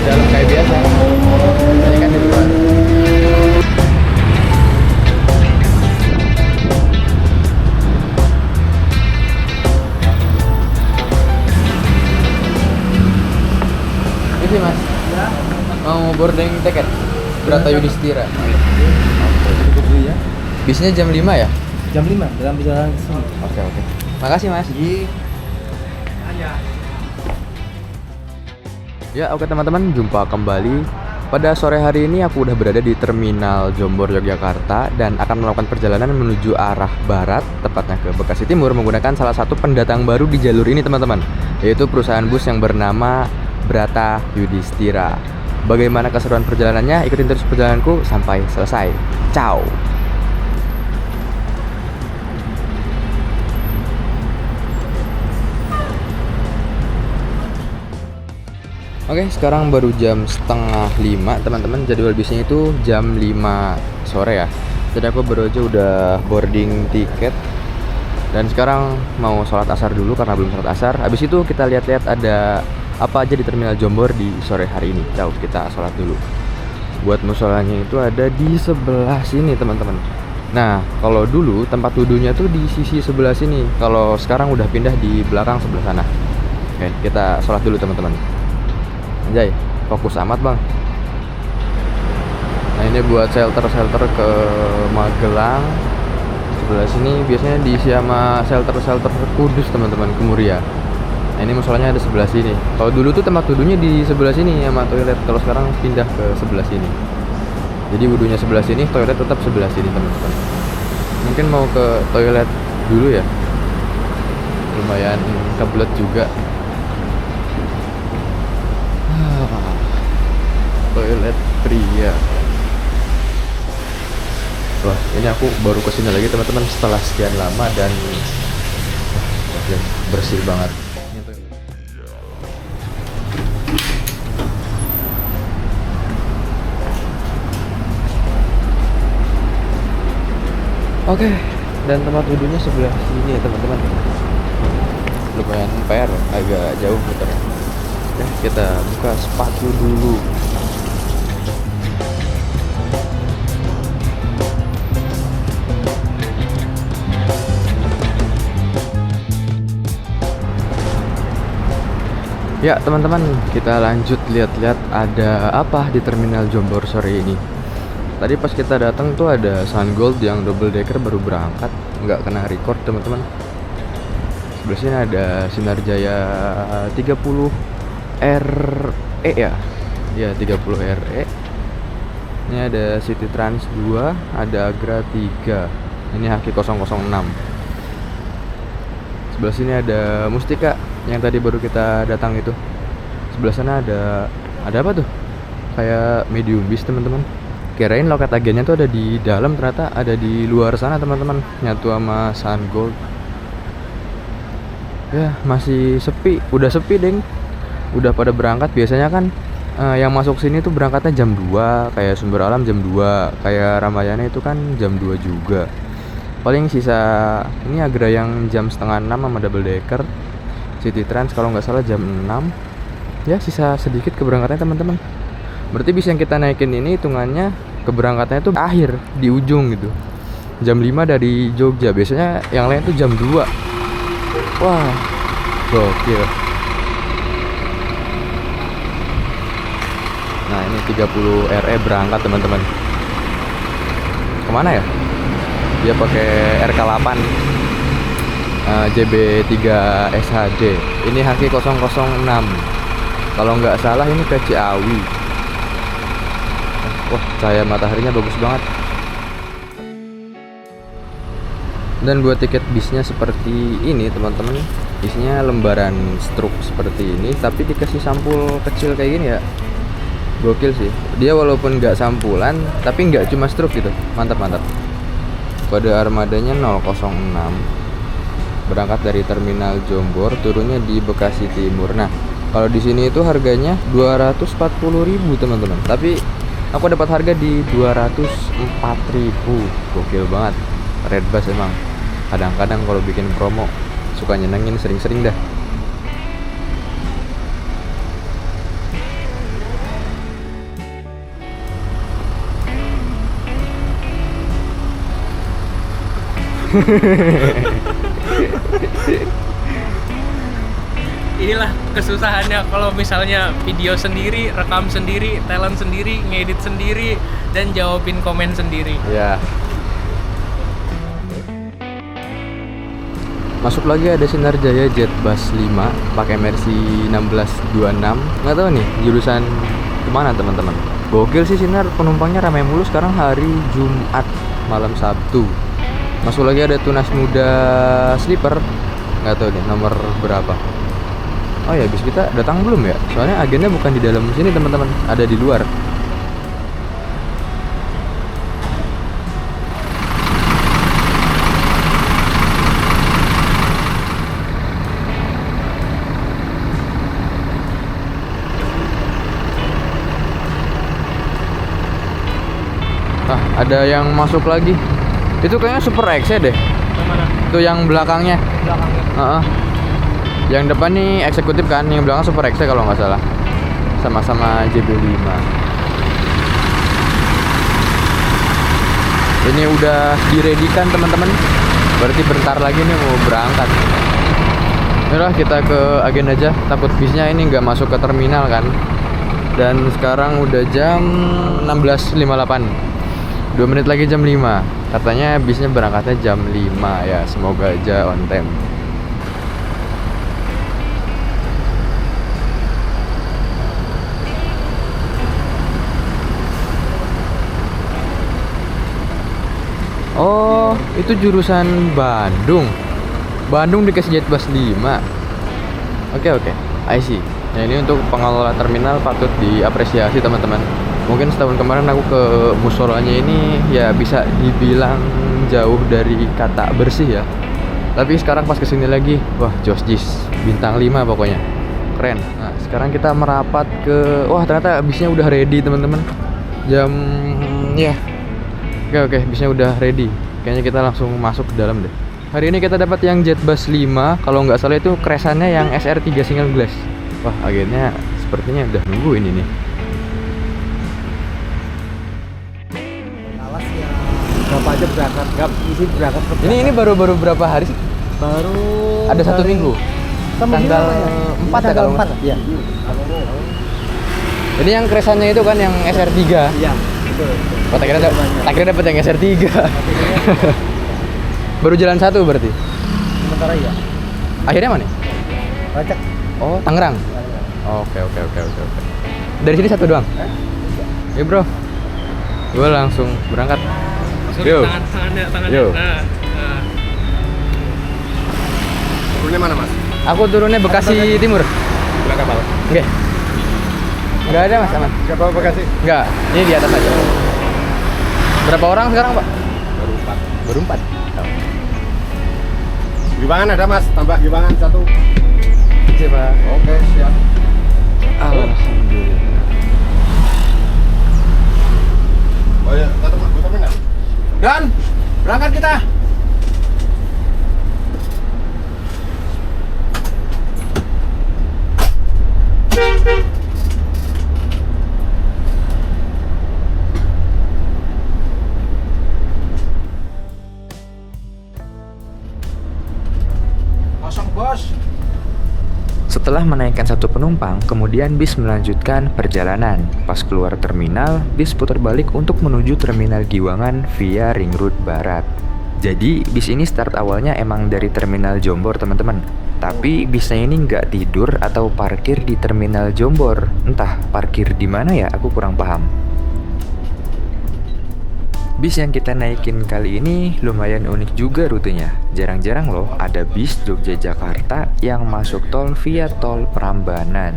dalam kayak biasa. Ini kan di luar. Ini sih mas, mau boarding tiket Brata Yudhistira. Cukup dulu ya. Bisnya jam 5 ya? Jam 5 dalam perjalanan ke sini. Oke. Makasih mas. Ya oke teman-teman, jumpa kembali. Pada sore hari ini aku udah berada di Terminal Jombor Yogyakarta dan akan melakukan perjalanan menuju arah barat, tepatnya ke Bekasi Timur menggunakan salah satu pendatang baru di jalur ini teman-teman, yaitu perusahaan bus yang bernama Brata Yudhistira. Bagaimana keseruan perjalanannya? Ikutin terus perjalananku sampai selesai. Ciao. Oke, sekarang baru jam setengah 5 teman-teman. Jadwal bisnya itu jam 5 sore ya. Jadi aku baru aja udah boarding tiket. Dan sekarang mau sholat asar dulu karena belum sholat asar. Habis itu kita lihat-lihat ada apa aja di Terminal Jombor di sore hari ini. Jauh kita sholat dulu. Buat musolanya itu ada di sebelah sini teman-teman. Nah, kalau dulu tempat wudhunya tuh di sisi sebelah sini. Kalau sekarang udah pindah di belakang sebelah sana. Oke, kita sholat dulu teman-teman. Anjay, fokus amat bang. Nah ini buat shelter ke Magelang. Sebelah sini biasanya diisi sama shelter Kudus teman-teman, ke Muria. Nah ini musolanya ada sebelah sini. Kalau dulu tuh tempat wudhunya di sebelah sini sama toilet. Kalau sekarang pindah ke sebelah sini. Jadi wudhunya sebelah sini, toilet tetap sebelah sini teman-teman. Mungkin mau ke toilet dulu ya. Lumayan kebelet juga. Toilet pria. Wah, ini aku baru kesini lagi teman-teman setelah sekian lama dan bersih banget. Oke, dan tempat wudhunya sebelah sini ya teman-teman. Lumayan PR, agak jauh muternya. Oke, kita buka sepatu dulu. Ya teman-teman, kita lanjut lihat-lihat ada apa di Terminal Jombor sore ini. Tadi pas kita datang tuh ada Sungold yang double decker baru berangkat, nggak kena record teman-teman. Sebelah sini ada Sinarjaya 30 RE ya. Ya 30 RE. Ini ada City Trans 2, ada Agra 3. Ini HQ006. Sebelah sini ada Mustika yang tadi baru kita datang itu. Sebelah sana ada apa tuh? Kayak medium bis teman-teman. Kirain loket agennya tuh ada di dalam, ternyata ada di luar sana teman-teman. Nyatu sama Sungold. Ya masih sepi, udah sepi deng. Udah pada berangkat. Biasanya kan yang masuk sini tuh berangkatnya jam 2, kayak Sumber Alam jam 2, kayak Ramayana itu kan jam 2 juga. Paling sisa ini Agra yang jam setengah 6 sama double decker. City Trans kalau nggak salah jam 6. Ya sisa sedikit keberangkatannya teman-teman. Berarti bis yang kita naikin ini hitungannya keberangkatannya tuh akhir di ujung gitu. Jam 5 dari Jogja. Biasanya yang lain tuh jam 2. Wah, gokil. Nah ini 30 RE berangkat teman-teman. Kemana ya? Dia pakai RK8 JB3 SHD. Ini HQ006. Kalau nggak salah ini ke Ciawi. Wah, cahaya mataharinya bagus banget. Dan buat tiket bisnya seperti ini teman-teman. Bisnya lembaran struk seperti ini, tapi dikasih sampul kecil kayak gini ya. Gokil sih. Dia walaupun nggak sampulan, tapi nggak cuma struk gitu. Mantap. Kode armadanya 006. Berangkat dari Terminal Jombor, turunnya di Bekasi Timur. Nah, kalau di sini itu harganya 240.000 teman-teman. Tapi aku dapat harga di 204.000. Gokil banget. Red Bus emang. Kadang-kadang kalau bikin promo suka nyenengin, sering-sering dah. Inilah kesusahannya kalau misalnya video sendiri, rekam sendiri, talent sendiri, ngedit sendiri, dan jawabin komen sendiri. Ya. Masuk lagi ada Sinar Jaya Jetbus 5 pakai Mercy 1626. Nggak tahu nih jurusan kemana teman-teman. Gokil sih Sinar, penumpangnya ramai mulu sekarang hari Jumat malam Sabtu. Masuk lagi ada Tunas Muda Sleeper. Nggak tahu nih nomor berapa. Oh ya, bis kita datang belum ya? Soalnya agennya bukan di dalam sini teman-teman, ada di luar. Ah, ada yang masuk lagi. Itu kayaknya Super X ya deh. Yang mana? Itu yang belakangnya. Belakangnya. Heeh. Yang depan nih eksekutif kan, yang belakang Super X kalau nggak salah. Sama-sama JB5. Ini udah diredikan teman-teman. Berarti bentar lagi nih mau berangkat. Yaudah kita ke agen aja. Takut bisnya ini nggak masuk ke terminal kan. Dan sekarang udah jam 16.58. 2 menit lagi jam 5. Katanya bisnya berangkatnya jam 5 ya. Semoga aja on time. Oh, itu jurusan Bandung. Bandung dikasih Jetbus 5. Oke, I see. Nah, ini untuk pengelola terminal patut diapresiasi teman-teman. Mungkin setahun kemarin aku ke musolanya ini ya bisa dibilang jauh dari kata bersih ya. Tapi sekarang pas kesini lagi, wah jis, bintang 5 pokoknya. Keren. Nah, sekarang kita merapat ke, wah ternyata bisnya udah ready teman-teman. Jam, ya. Oke, bisnya udah ready. Kayaknya kita langsung masuk ke dalam deh. Hari ini kita dapat yang Jetbus 5. Kalau nggak salah itu kresannya yang SR3 single glass. Wah, akhirnya sepertinya udah nungguin ini. Awas ya. Berapa aja berangkat? Gap, isi berangkat. Ini baru berapa hari sih? baru Ada 1 minggu. Tanggal 4 ya kalau nggak 4 ya. Ini yang kresannya itu kan yang SR3. Iya, betul. Oh, tak kira dapat yang SR3. Baru jalan 1 berarti. Sementara ya. Akhirnya mana? Racak. Oh, Tangerang. Oke. Dari sini 1 doang. Ya, Bro. Gue langsung berangkat. Masukin Yo. tangannya. Yo. Nah. Turunnya mana mas? Aku turunnya Bekasi Timur. Belakang kapal. Oke. Enggak ada Mas, aman. Kapal Bekasi. Enggak, ini di atas aja. Berapa orang sekarang, Pak? Baru 4. Gibangan ada mas, tambah gibangan 1. Siapa? Oke siap. Alhamdulillah. Oh ya, satu mas, gue terminal. Dan berangkat kita. Kosong bos. Setelah menaikkan 1 penumpang, kemudian bis melanjutkan perjalanan. Pas keluar terminal, bis putar balik untuk menuju terminal Giwangan via Ring Road Barat. Jadi, bis ini start awalnya emang dari terminal Jombor, teman-teman. Tapi bisnya ini nggak tidur atau parkir di terminal Jombor. Entah parkir di mana ya, aku kurang paham. Bis yang kita naikin kali ini lumayan unik juga rutenya. Jarang-jarang loh ada bis Jogja-Jakarta yang masuk tol via tol Prambanan.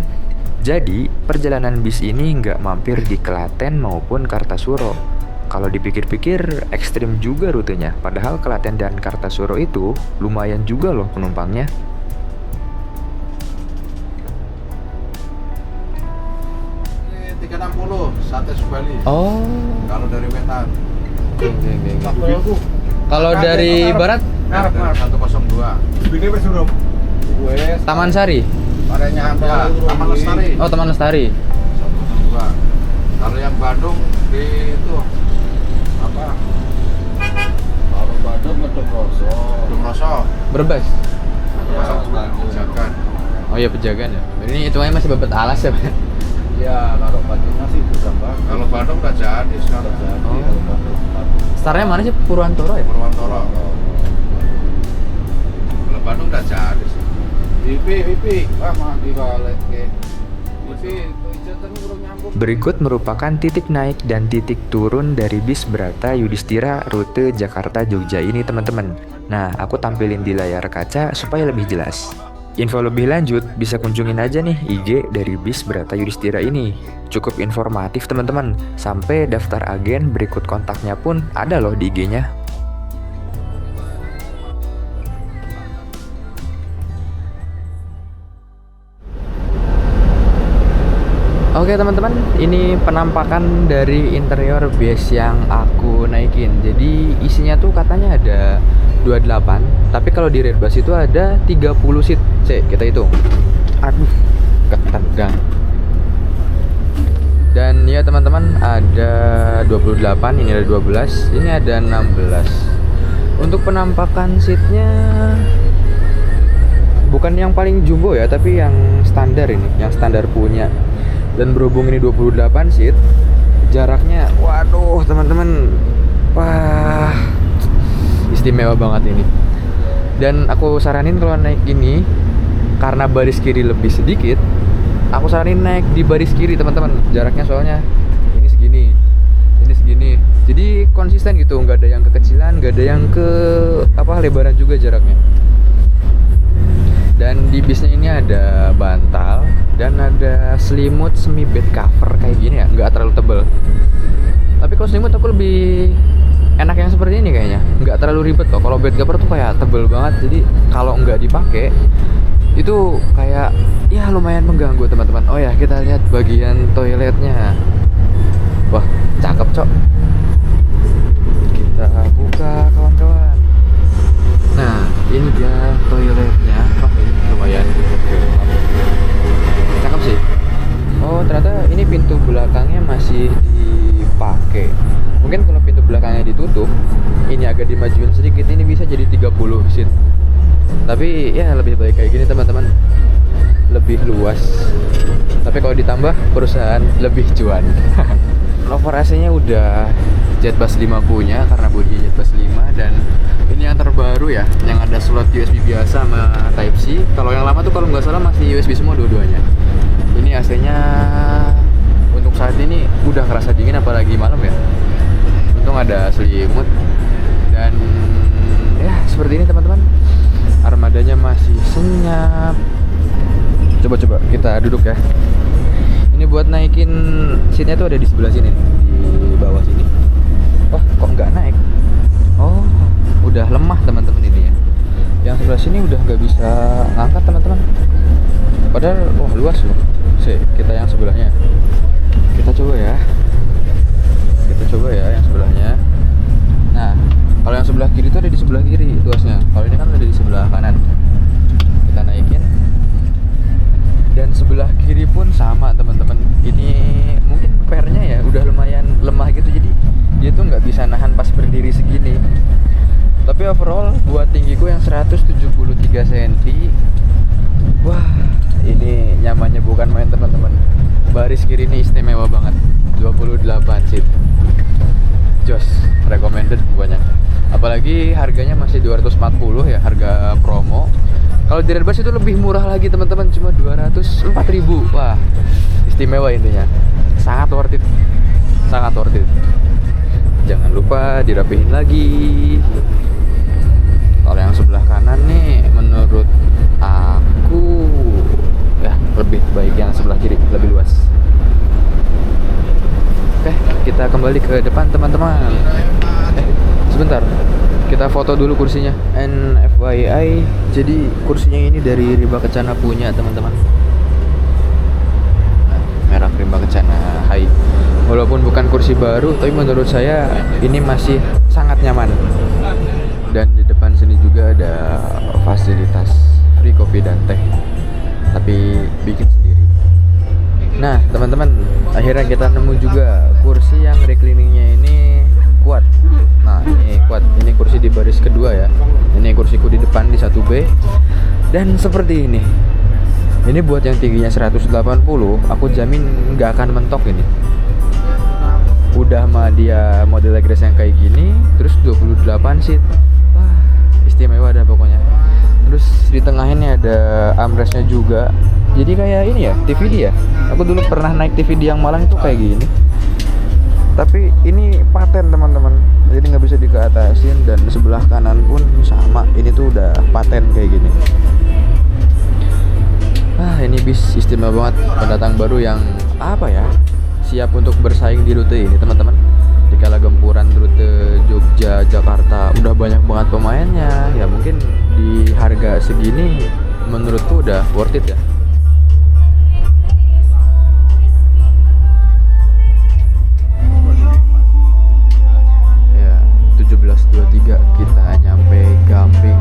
Jadi, perjalanan bis ini nggak mampir di Klaten maupun Kartasuro. Kalau dipikir-pikir, ekstrim juga rutenya. Padahal Klaten dan Kartasuro itu lumayan juga loh penumpangnya. Ini 360, Sate Subali. Oh. Kalau dari Wetan. Oke. Kalau dari barat, Dari 102. Ini wes suruh. Wes. Taman Sari. Padanya ada Taman Lestari. Oh, Taman Lestari. 102. Kalau yang Bandung di itu apa? Kalau Badung Rosok. Brebes. Jangan. Oh iya, Pejagan ya. Ini hitungannya masih Babet Alas ya, Pak? Ya, kalau Badungnya sih bukan Bang. Kalau Badung udah jadi sekarang. Oh. Startnya mana sih? Purwantoro ya? Purwantoro. Kalau Badung udah jadi sih. Pipi, mah dibalik ke. Pipi, ijetan urung nyambung. Berikut merupakan titik naik dan titik turun dari bis Brata Yudhistira rute Jakarta-Jogja ini teman-teman. Nah, aku tampilin di layar kaca supaya lebih jelas. Info lebih lanjut bisa kunjungin aja nih IG dari bis Brata Yudhistira ini. Cukup informatif teman-teman, sampai daftar agen berikut kontaknya pun ada loh di IG-nya. Oke teman-teman, ini penampakan dari interior base yang aku naikin. Jadi isinya tuh katanya ada 28, tapi kalau di red bus itu ada 30 seat. Kita hitung. Aduh, ketegang. Dan ya teman-teman, ada 28, ini ada 12, ini ada 16. Untuk penampakan seatnya bukan yang paling jumbo ya, tapi yang standar ini, yang standar punya. Dan berhubung ini 28 seat, jaraknya waduh teman-teman, wah istimewa banget ini. Dan aku saranin kalau naik ini, karena baris kiri lebih sedikit, aku saranin naik di baris kiri teman-teman. Jaraknya soalnya ini segini, ini segini, jadi konsisten gitu, nggak ada yang kekecilan, nggak ada yang ke lebaran juga jaraknya. Dan di bisnya ini ada bantal dan ada selimut semi bed cover kayak gini ya, nggak terlalu tebel. Tapi kalau selimut aku lebih enak yang seperti ini kayaknya, nggak terlalu ribet loh. Kalau bed cover tuh kayak tebel banget, jadi kalau nggak dipakai itu kayak ya lumayan mengganggu teman-teman. Oh ya, kita lihat bagian toiletnya. Wah, cakep cok. Kita buka kawan-kawan. Nah, ini dia toiletnya. Oh, ini lumayan cakep sih. Oh, ternyata ini pintu belakangnya masih dipakai. Mungkin kalau pintu belakangnya ditutup, ini agak dimajuin sedikit, ini bisa jadi 30 seat. Tapi ya lebih baik kayak gini teman-teman, lebih luas. Tapi kalau ditambah perusahaan lebih cuan. Lover AC-nya udah Jetbus 5 punya, karena bodi Jetbus 5. Dan ini yang terbaru ya, yang ada slot USB biasa sama Type-C. Kalau yang lama tuh kalau nggak salah masih USB semua dua-duanya. Ini AC-nya untuk saat ini udah kerasa dingin, apalagi malam ya. Untung ada selimut. Dan ya seperti ini teman-teman, armadanya masih senyap. Coba kita duduk ya. Ini buat naikin seatnya tuh ada di sebelah sini, di bawah sini. Oh, kok nggak naik? Oh, udah lemah teman-teman ini ya. Yang sebelah sini udah nggak bisa ngangkat teman-teman. Padahal wah luas loh. Kita yang sebelahnya. Kita coba ya yang sebelahnya. Nah, kalau yang sebelah kiri itu ada di sebelah kiri luasnya. Kalau ini kan ada di sebelah kanan. Kita naikin. Dan sebelah kiri pun sama teman-teman. Ini mungkin pernya ya udah lumayan lemah gitu, jadi dia tuh nggak bisa nahan pas berdiri segini. Tapi overall buat tinggiku yang 173 cm, wah ini nyamannya bukan main teman-teman. Baris kiri ini istimewa banget, 28 seat. Jos, recommended pokoknya. Apalagi harganya masih 240 ya, harga promo. Kalau di Redbus itu lebih murah lagi teman-teman, cuma 204.000. Wah, istimewa intinya. Sangat worth it. Jangan lupa dirapihin lagi. Kalau yang sebelah kanan nih, menurut aku ya lebih baik yang sebelah kiri, lebih luas. Oke, kita kembali ke depan teman-teman. Sebentar, kita foto dulu kursinya. FYI, jadi kursinya ini dari Rimba Kencana punya teman-teman. Nah, merek Rimba Kencana High. Walaupun bukan kursi baru, tapi menurut saya ini masih sangat nyaman. Dan di depan sini juga ada fasilitas free kopi dan teh, tapi bikin sendiri. Nah teman-teman, akhirnya kita nemu juga kursi yang recliningnya ini kuat. Nah ini kuat, ini kursi di baris kedua ya. Ini kursiku di depan di 1B. Dan seperti ini buat yang tingginya 180, aku jamin nggak akan mentok ini. Udah mah dia model legroom yang kayak gini, terus 28 seat. Wah, istimewa dah pokoknya. Terus di tengah ini ada armrestnya juga. Jadi kayak ini ya, TVD ya. Aku dulu pernah naik TVD yang Malang itu kayak gini. Tapi ini paten teman-teman. Jadi nggak bisa dikeatasin, dan sebelah kanan pun sama. Ini tuh udah paten kayak gini. Ini bis istimewa banget, pendatang baru yang apa ya, siap untuk bersaing di rute ini teman-teman. Di kala gempuran rute Jogja Jakarta udah banyak banget pemainnya, ya mungkin di harga segini menurutku udah worth it ya. Ya 17.23 kita nyampe Gamping.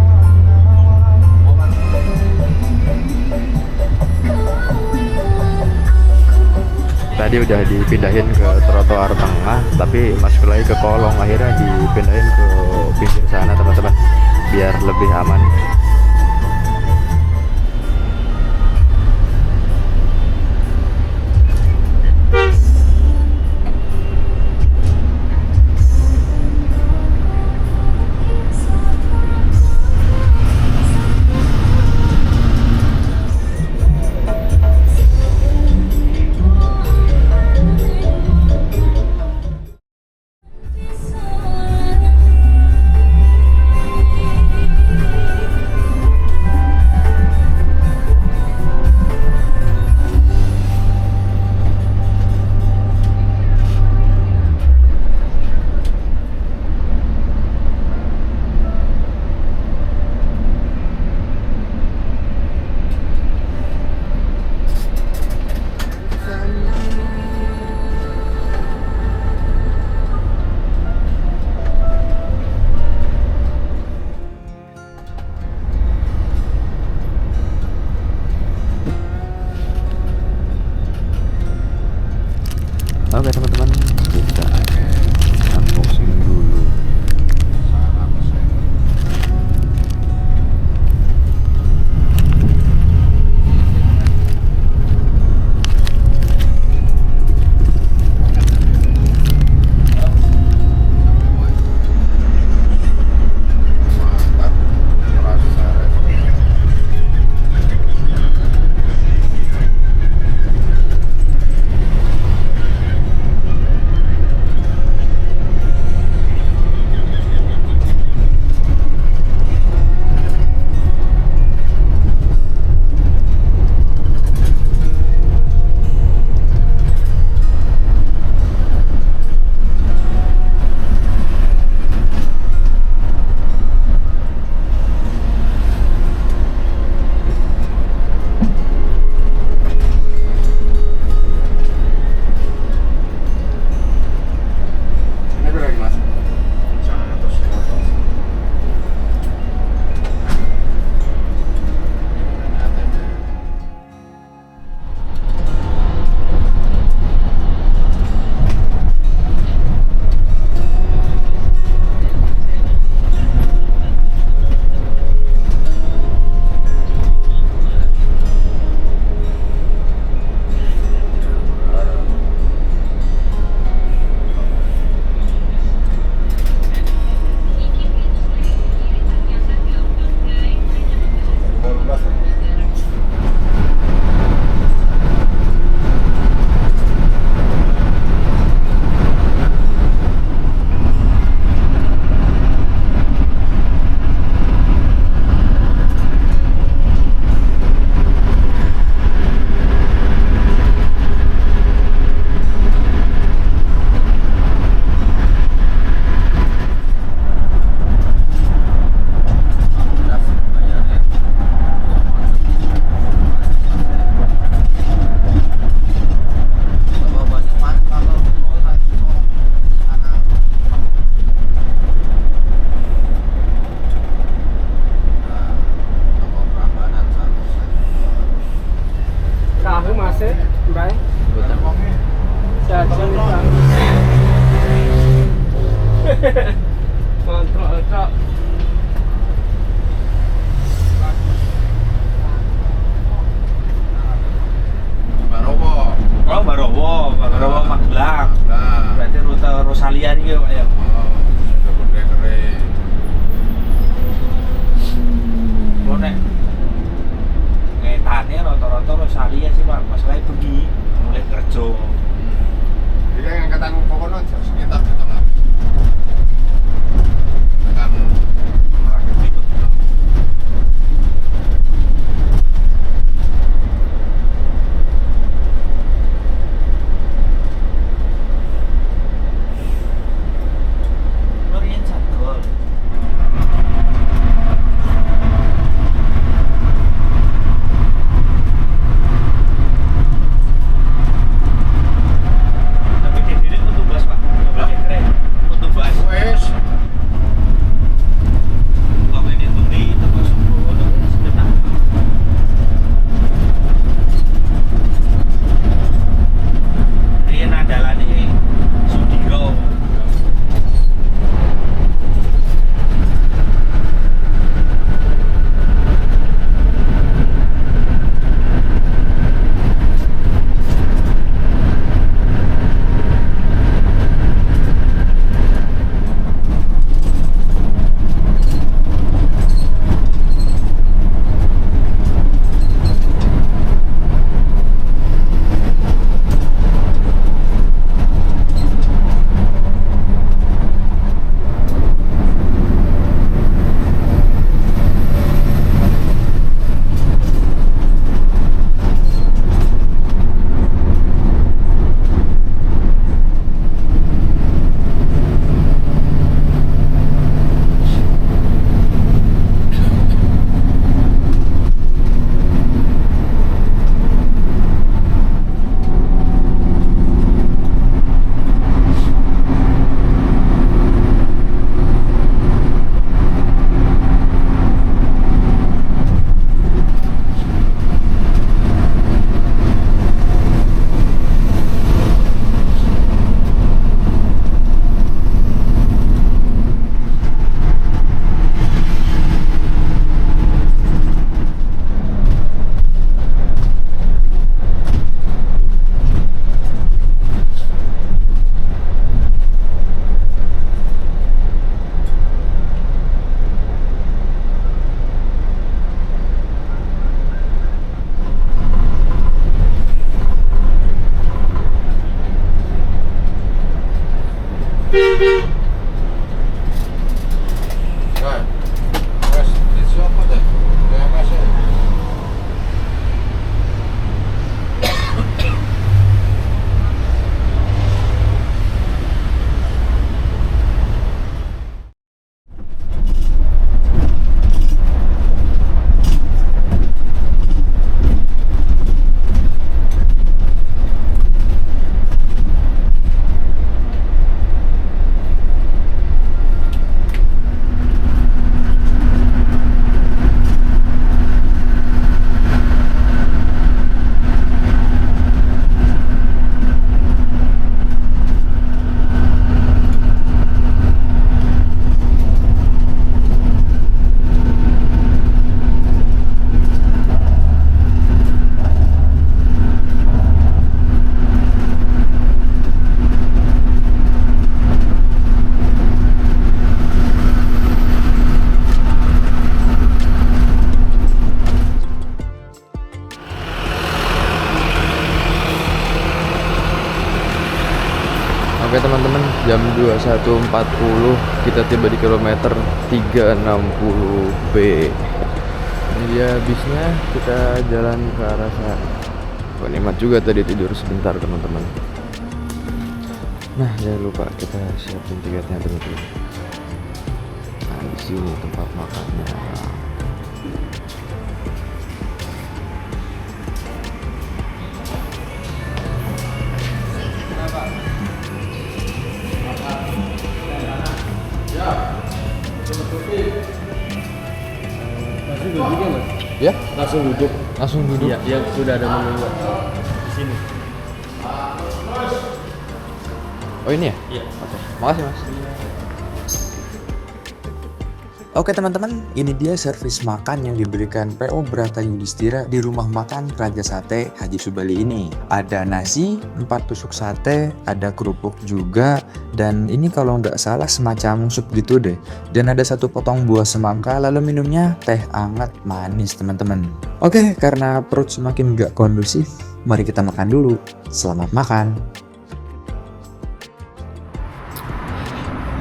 Tadi udah dipindahin ke trotoar tengah, tapi masuk lagi ke kolong, akhirnya dipindahin ke pinggir sana teman-teman, biar lebih aman. Losari ya sih Pak, masalahnya bengi mulai kerja. Jadi yang angkatan kokono sekitar tengah. Tekan Meraket itu. Lorian Sadol. Tapi di sini untuk bas Pak, mobilnya keren. Untuk bas. Wes. Kalau ini beli itu masuk ke sebentar. Rian adalah ini Sudiro. Kan. Wes, di siapa deh? DMS -nya. Oke teman-teman, jam 21.40 kita tiba di kilometer 360B. Ini dia bisnya, kita jalan ke arah sana. Wah, nikmat juga tadi tidur sebentar teman-teman. Nah, jangan lupa kita siapin tiketnya teman-teman. Nah, di sini tempat makannya. Ya? Langsung duduk. Langsung duduk. Iya, dia sudah ada menu di sini. Oh ini ya? Iya. Oke. Makasih mas. Oke teman-teman, ini dia servis makan yang diberikan PO Brata Yudhistira di rumah makan Raja Sate Haji Subali ini. Ada nasi, 4 tusuk sate, ada kerupuk juga, dan ini kalau nggak salah semacam sup gitu deh. Dan ada 1 potong buah semangka, lalu minumnya teh hangat manis teman-teman. Oke, karena perut semakin nggak kondusif, mari kita makan dulu. Selamat makan.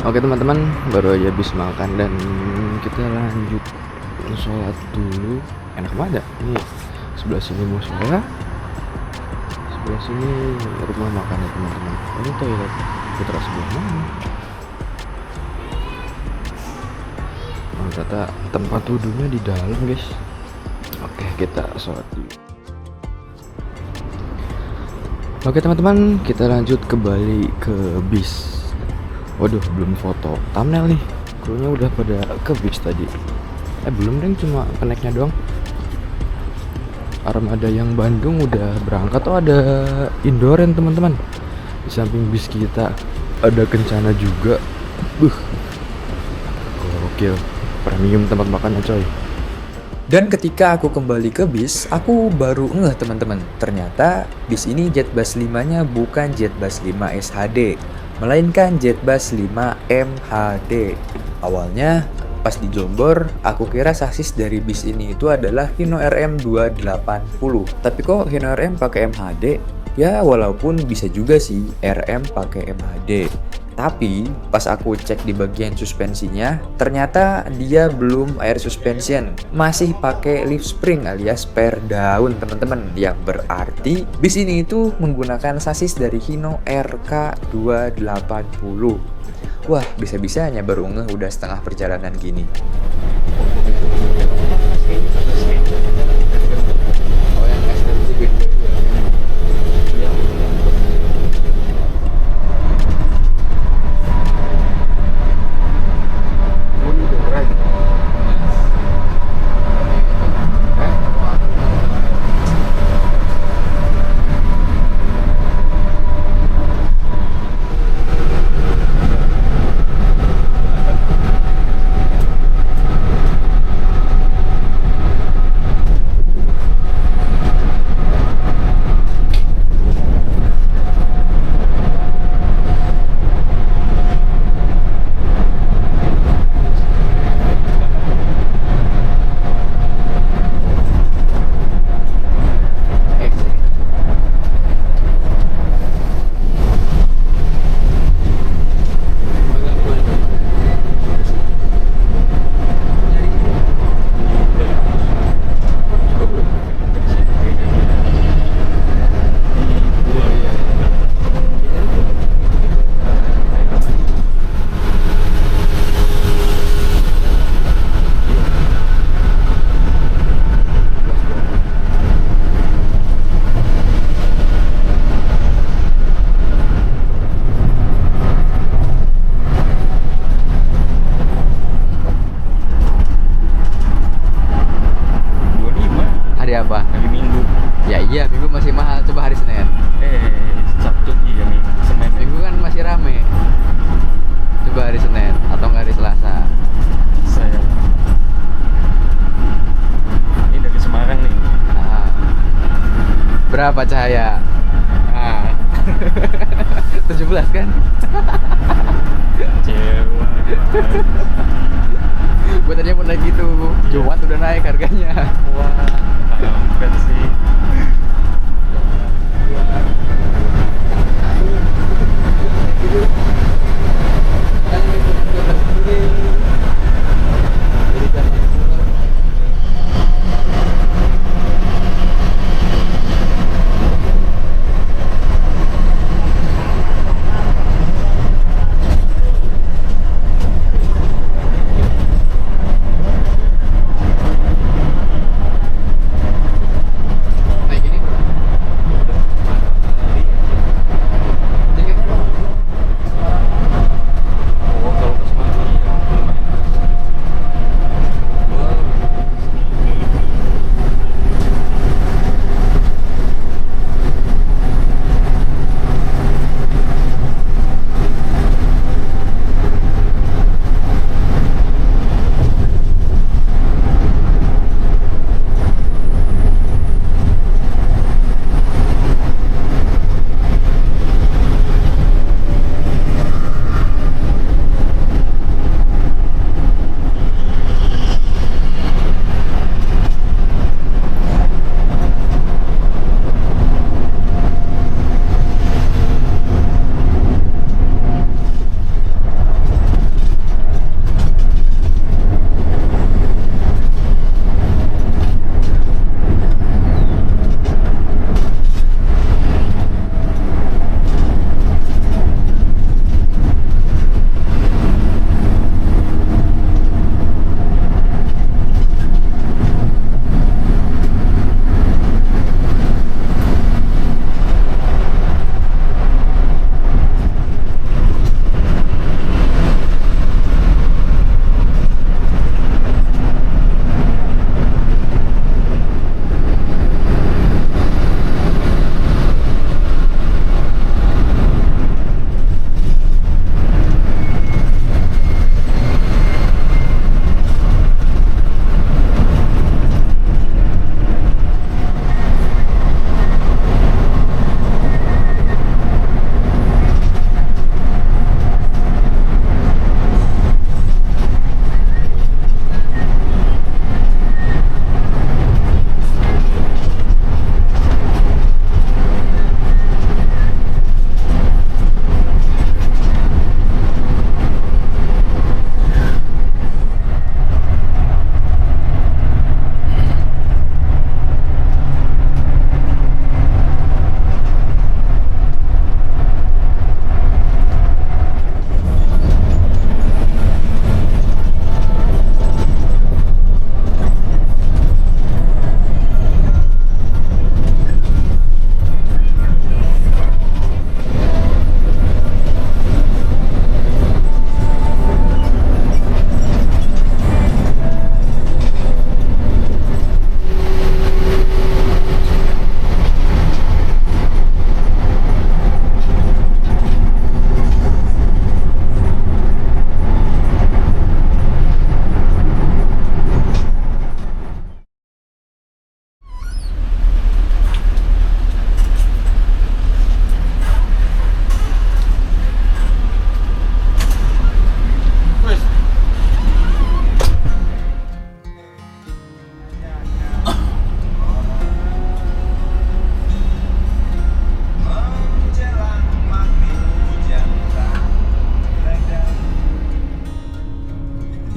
Oke teman-teman, baru aja habis makan dan kita lanjut sholat dulu. Enak banget ya, ini sebelah sini musola, sebelah sini rumah makan ya teman-teman. Ini toilet putra sebelah mana? Oh, ternyata tempat wudhunya di dalam guys. Oke, kita sholat dulu. Oke teman-teman, kita lanjut kembali ke bis. Waduh, belum foto thumbnail nih. Krunya udah pada ke bis tadi. Belum deh, cuma keneknya doang. Armada yang Bandung udah berangkat. Oh, ada Indoren teman-teman. Di samping bis kita ada Kencana juga. Gokil. Premium tempat makannya coy. Dan ketika aku kembali ke bis, aku baru ngeh teman-teman. Ternyata bis ini Jetbus 5-nya bukan Jetbus 5 SHD, melainkan Jetbus 5 MHD. Awalnya pas di Jombor, aku kira sasis dari bis ini itu adalah Hino RM 280. Tapi kok Hino RM pakai MHD? Ya walaupun bisa juga sih RM pakai MHD. Tapi pas aku cek di bagian suspensinya, ternyata dia belum air suspension, masih pakai leaf spring alias spare daun teman-teman. Yang berarti bis ini itu menggunakan sasis dari Hino RK 280. Wah, bisa-bisanya baru ngeh udah setengah perjalanan gini. Oh, yang SLC itu ya. Hari apa? Hari Minggu. Ya iya, Minggu masih mahal. Coba hari Senin. Sabtu iya Minggu. Senin. Minggu kan masih rame. Coba hari Senin atau nggak hari Selasa. Saya. Ini dari Semarang nih. Nah, berapa cahaya? Nah. 17 kan? Kecewa. Gue tadinya mau naik gitu. Jumat udah naik harganya. Wah, kampret sih.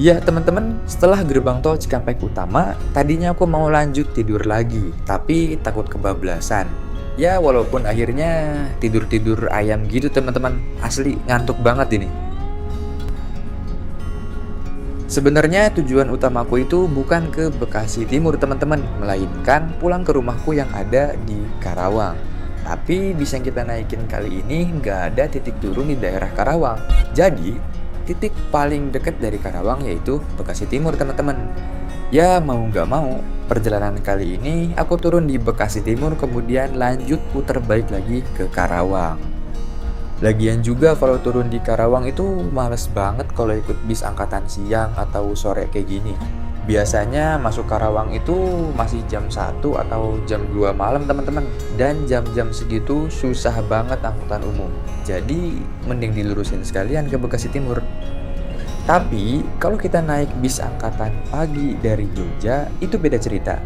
Ya teman-teman, setelah gerbang tol Cikampek Utama, tadinya aku mau lanjut tidur lagi, tapi takut kebablasan. Ya walaupun akhirnya tidur-tidur ayam gitu teman-teman, asli ngantuk banget ini. Sebenarnya tujuan utamaku itu bukan ke Bekasi Timur teman-teman, melainkan pulang ke rumahku yang ada di Karawang. Tapi bis yang kita naikin kali ini nggak ada titik turun di daerah Karawang. Jadi titik paling dekat dari Karawang yaitu Bekasi Timur teman-teman. Ya mau nggak mau, perjalanan kali ini aku turun di Bekasi Timur kemudian lanjut putar balik lagi ke Karawang. Lagian juga kalau turun di Karawang itu males banget kalau ikut bis angkatan siang atau sore kayak gini. Biasanya masuk Karawang itu masih jam 1 atau jam 2 malam teman-teman. Dan jam-jam segitu susah banget angkutan umum. Jadi mending dilurusin sekalian ke Bekasi Timur. Tapi kalau kita naik bis angkatan pagi dari Jogja itu beda cerita.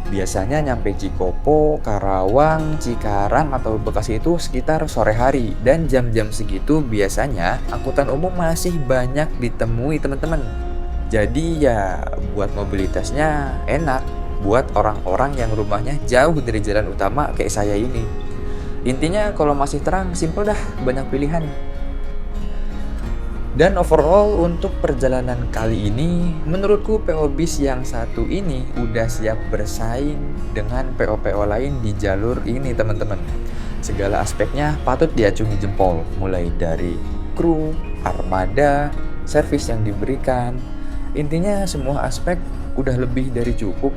Biasanya nyampe Cikopo, Karawang, Cikarang atau Bekasi itu sekitar sore hari. Dan jam-jam segitu biasanya angkutan umum masih banyak ditemui teman-teman. Jadi ya buat mobilitasnya enak buat orang-orang yang rumahnya jauh dari jalan utama kayak saya ini. Intinya kalau masih terang simple dah, banyak pilihan. Dan overall untuk perjalanan kali ini menurutku PO bis yang satu ini udah siap bersaing dengan PO-PO lain di jalur ini teman-teman. Segala aspeknya patut diacungi jempol, mulai dari kru, armada, servis yang diberikan. Intinya semua aspek udah lebih dari cukup.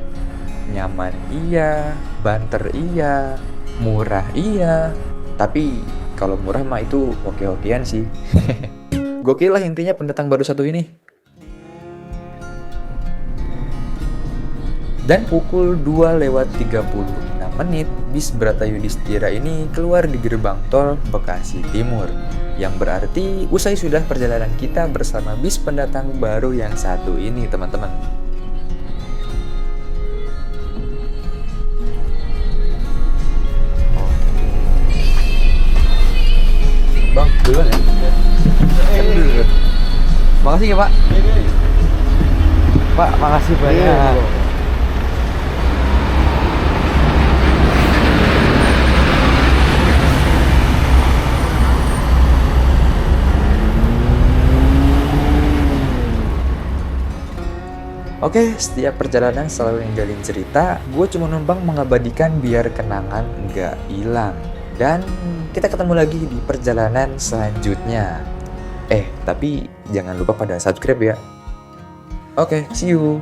Nyaman iya, banter iya, murah iya. Tapi kalau murah mah itu oke-okean sih. Gokil lah intinya pendatang baru satu ini. Dan pukul 2:36 bis Brata Yudhistira ini keluar di gerbang tol Bekasi Timur. Yang berarti usai sudah perjalanan kita bersama bis pendatang baru yang satu ini teman-teman. Bang, duluan ya. Makasih ya Pak. Pak, makasih banyak. Oke, setiap perjalanan selalu ninggalin cerita. Gue cuma numpang mengabadikan biar kenangan nggak hilang. Dan kita ketemu lagi di perjalanan selanjutnya. Tapi jangan lupa pada subscribe ya. Oke, see you.